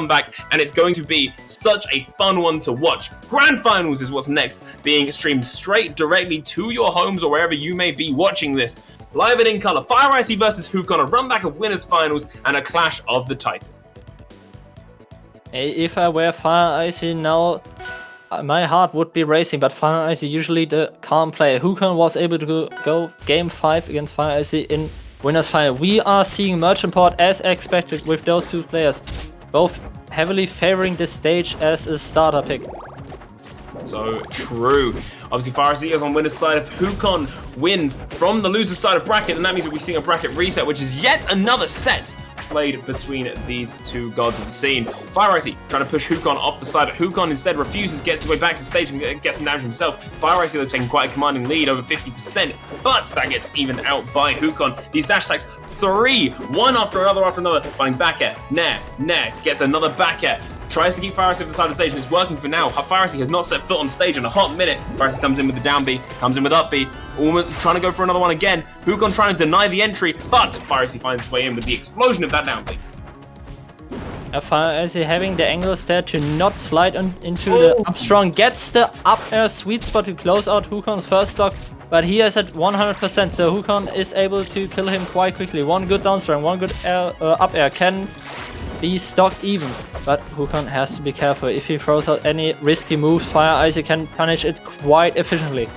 comeback, and it's going to be such a fun one to watch. Grand Finals is what's next, being streamed straight directly to your homes or wherever you may be watching this. Live and in color, Fireicey versus Hukon, a run back of winners finals, and a clash of the Titan. If I were Fireicey now, my heart would be racing, but Fireicey usually the calm player. Hukon was able to go game 5 against Fireicey in winners final. We are seeing Merchant Port as expected with those two players, both heavily favoring this stage as a starter pick. So true. Obviously, Fireicey is on winner's side. If Hukon wins from the loser's side of bracket, then that means we'll be seeing a bracket reset, which is yet another set played between these two gods of the scene. Fireicey trying to push Hukon off the side, but Hukon instead refuses, gets his way back to stage and gets some damage himself. Fireicey though taking quite a commanding lead, over 50%, but that gets evened out by Hukon. These dash attacks, 3, one after another, finding back air, nair, gets another back air. Tries to keep Fireicey off the side of the stage, and it's working for now. Fireicey has not set foot on stage in a hot minute. Fireicey comes in with the down B, comes in with up B, almost trying to go for another one again. Hukon trying to deny the entry, but Fireicey finds his way in with the explosion of that down B. Fireicey having the angles there to not slide into the up strong, gets the up air sweet spot to close out Hukon's first stock, but he is at 100%, so Hukon is able to kill him quite quickly. One good down strong, one good up air can be stock even, but Hukon has to be careful. If he throws out any risky moves, Fireicey can punish it quite efficiently.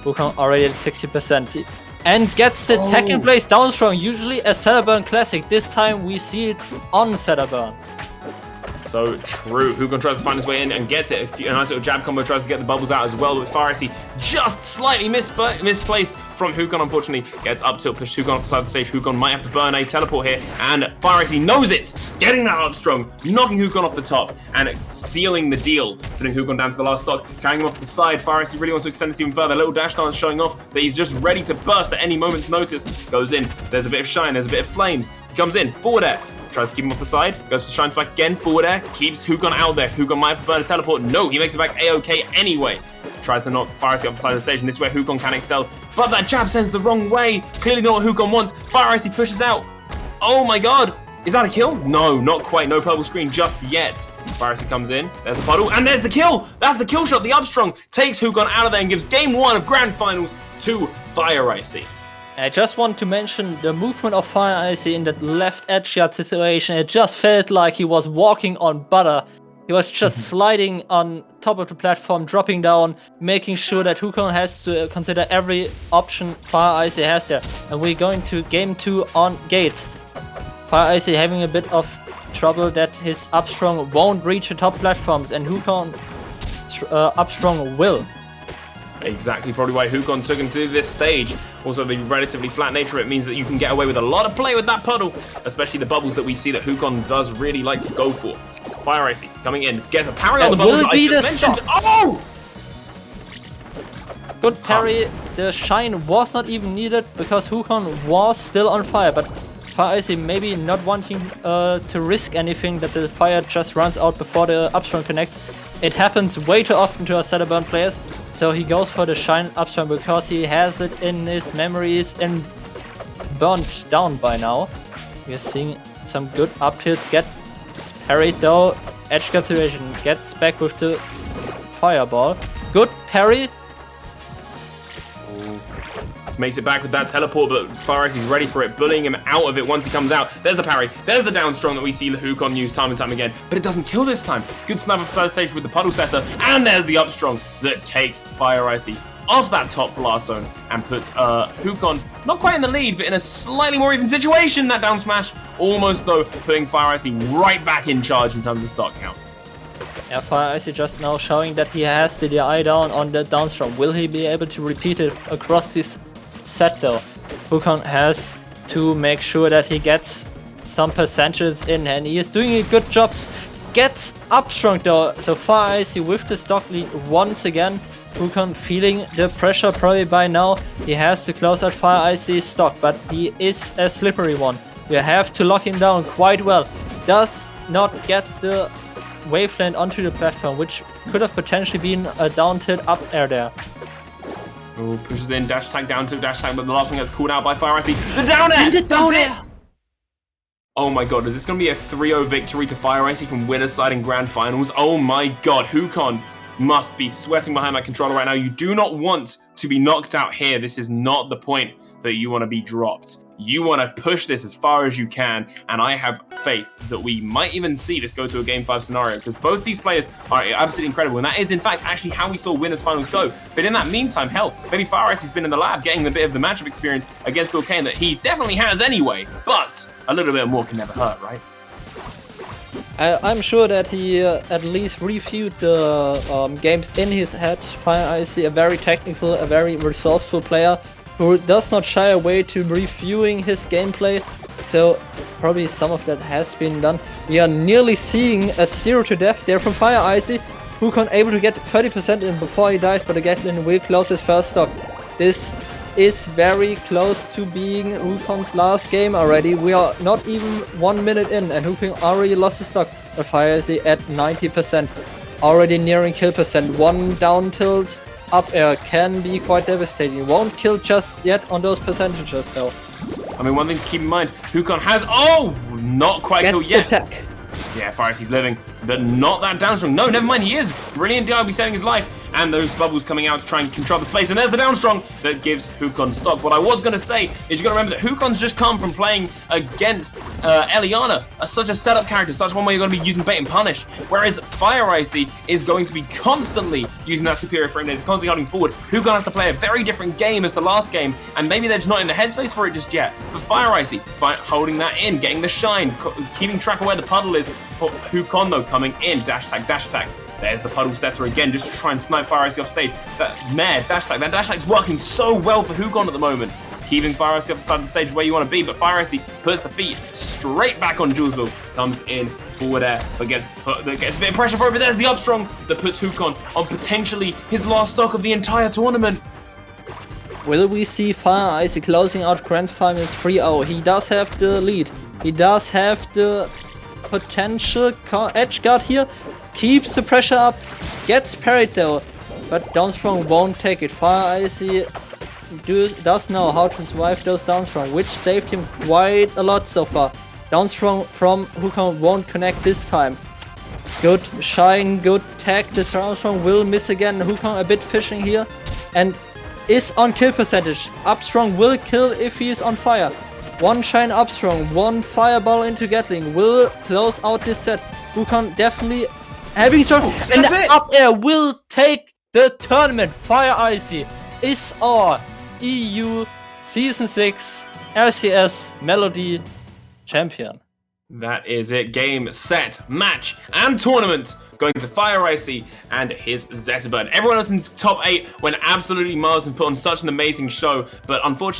Hukon already at 60%. And gets the second place down strong, usually a Setterburn classic. This time we see it on Setterburn. So true. Hukon tries to find his way in and gets it. A nice little jab combo, tries to get the bubbles out as well, but Fireicey just slightly misplaced from Hukon, unfortunately. Gets up tilt, pushed Hukon off the side of the stage. Hukon might have to burn a teleport here, and Fireicey knows it. Getting that up strong, knocking Hukon off the top, and sealing the deal, putting Hukon down to the last stock, carrying him off the side. Fireicey really wants to extend this even further. Little dash dance showing off that he's just ready to burst at any moment's notice. Goes in. There's a bit of shine, there's a bit of flames. He comes in, forward air. Tries to keep him off the side, goes for shine spike again, forward air, keeps Hukon out there. Hukon might have to burn a teleport. No, he makes it back A-OK anyway. Tries to knock Fireicey off the side of the stage, and this way Hukon can excel. But that jab sends the wrong way. Clearly not what Hukon wants. Fireicey pushes out. Oh my god. Is that a kill? No, not quite. No purple screen just yet. Fireicey comes in. There's a puddle, and there's the kill. That's the kill shot. The upstrong takes Hukon out of there and gives game 1 of Grand Finals to Fireicey. I just want to mention the movement of Fireicey in that left edge guard situation. It just felt like he was walking on butter. He was just sliding on top of the platform, dropping down, making sure that Hukon has to consider every option Fireicey has there. And we're going to game 2 on gates. Fireicey having a bit of trouble that his upstrong won't reach the top platforms, and Hukon's upstrong will. Exactly, probably why Hukon took him to this stage. Also, the relatively flat nature of it means that you can get away with a lot of play with that puddle, especially the bubbles that we see that Hukon does really like to go for. Fireicey coming in, gets a parry on the bubbles that I just mentioned. Oh! Good parry. The shine was not even needed because Hukon was still on fire, but Fireicey maybe not wanting to risk anything that the fire just runs out before the upstrong connect. It happens way too often to our Setterburn players, so he goes for the shine upstrong because he has it in his memories and burnt down by now. We are seeing some good up tilts, get parried though, edge guard situation, gets back with the fireball. Good parry. Makes it back with that teleport, but Fireicey's ready for it, bullying him out of it once he comes out. There's the parry, there's the down strong that we see Hukon use time and time again, but it doesn't kill this time. Good snipe off the side of the stage with the puddle setter, and there's the up strong that takes Fireicey off that top blast zone and puts Hukon not quite in the lead, but in a slightly more even situation. That down smash, almost though, putting Fireicey right back in charge in terms of stock count. Yeah, Fireicey just now showing that he has the eye down on the down strong. Will he be able to repeat it across this set though? Hukon has to make sure that he gets some percentages in, and he is doing a good job. Gets up strong though, so Fireicey with the stock lead once again. Hukon feeling the pressure probably by now. He has to close out Fireicey's stock, but he is a slippery one. You have to lock him down quite well. Does not get the waveland onto the platform, which could have potentially been a down tilt up air there. Oh, pushes in, dash tag down to dash tag, but the last one gets called out by Fireicey. The down air! And the down air! Oh my god, is this going to be a 3-0 victory to Fireicey from winner's side in grand finals? Oh my god, Hukon must be sweating behind that controller right now. You do not want to be knocked out here. This is not the point that you want to be dropped. You want to push this as far as you can, and I have faith that we might even see this go to a Game 5 scenario, because both these players are absolutely incredible, and that is, in fact, actually how we saw winners finals go. But in that meantime, hell, maybe Fireicey's been in the lab getting a bit of the matchup experience against Hukon that he definitely has anyway, but a little bit more can never hurt, right? I'm sure that he at least reviewed the games in his head. Fireicey, a very technical, a very resourceful player who does not shy away to reviewing his gameplay. So probably some of that has been done. We are nearly seeing a 0 to death there from Fireicey. Hukon able to get 30% in before he dies, but the Gatlin will close his first stock. This is very close to being Hukon's last game already. We are not even 1 minute in and Hukon already lost his stock. But Fireicey at 90%, already nearing kill percent. One down tilt up air can be quite devastating. Won't kill just yet on those percentages though. I mean, one thing to keep in mind, Hukon has, oh, not quite killed yet. Attack. Yeah, Fireicey's living, but not that down strong. No, never mind, he is. Brilliant DRB saving his life, and those bubbles coming out to try and control the space, and there's the down strong that gives Hukon stock. What I was going to say is you got to remember that Hukon's just come from playing against Eliana, such a setup character, such one where you're going to be using bait and punish, whereas Fireicey is going to be constantly using that superior frame rate, constantly holding forward. Hukon has to play a very different game as the last game, and maybe they're just not in the headspace for it just yet. But Fireicey holding that in, getting the shine, keeping track of where the puddle is. Hukon though coming in, dash tag. There's the puddle setter again, just to try and snipe Fireicey off stage. That dash tag. That dash tag's working so well for Hukon at the moment, keeping Fireicey off the side of the stage where you want to be. But Fireicey puts the feet straight back on Julesville, comes in forward air, but gets a bit of pressure for it. But there's the up strong that puts Hukon on potentially his last stock of the entire tournament. Will we see Fireicey closing out Grand Finals 3-0? He does have the lead. He does have the potential edge guard here. Keeps the pressure up. Gets parried though. But Downstrong won't take it. Fireicey does know how to survive those Downstrong, which saved him quite a lot so far. Downstrong from Hukon won't connect this time. Good shine, good tag. This Downstrong will miss again. Hukon a bit fishing here. And is on kill percentage. Upstrong will kill if he is on fire. One shine Upstrong, one fireball into Gatling will close out this set. Hukon definitely having strong, and the up air will take the tournament. Fireicey is our EU Season 6 RCS Melody champion. That is it. Game, set, match, and tournament going to Fireicey and his Zetterbird. Everyone else in top 8 went absolutely miles and put on such an amazing show, but unfortunately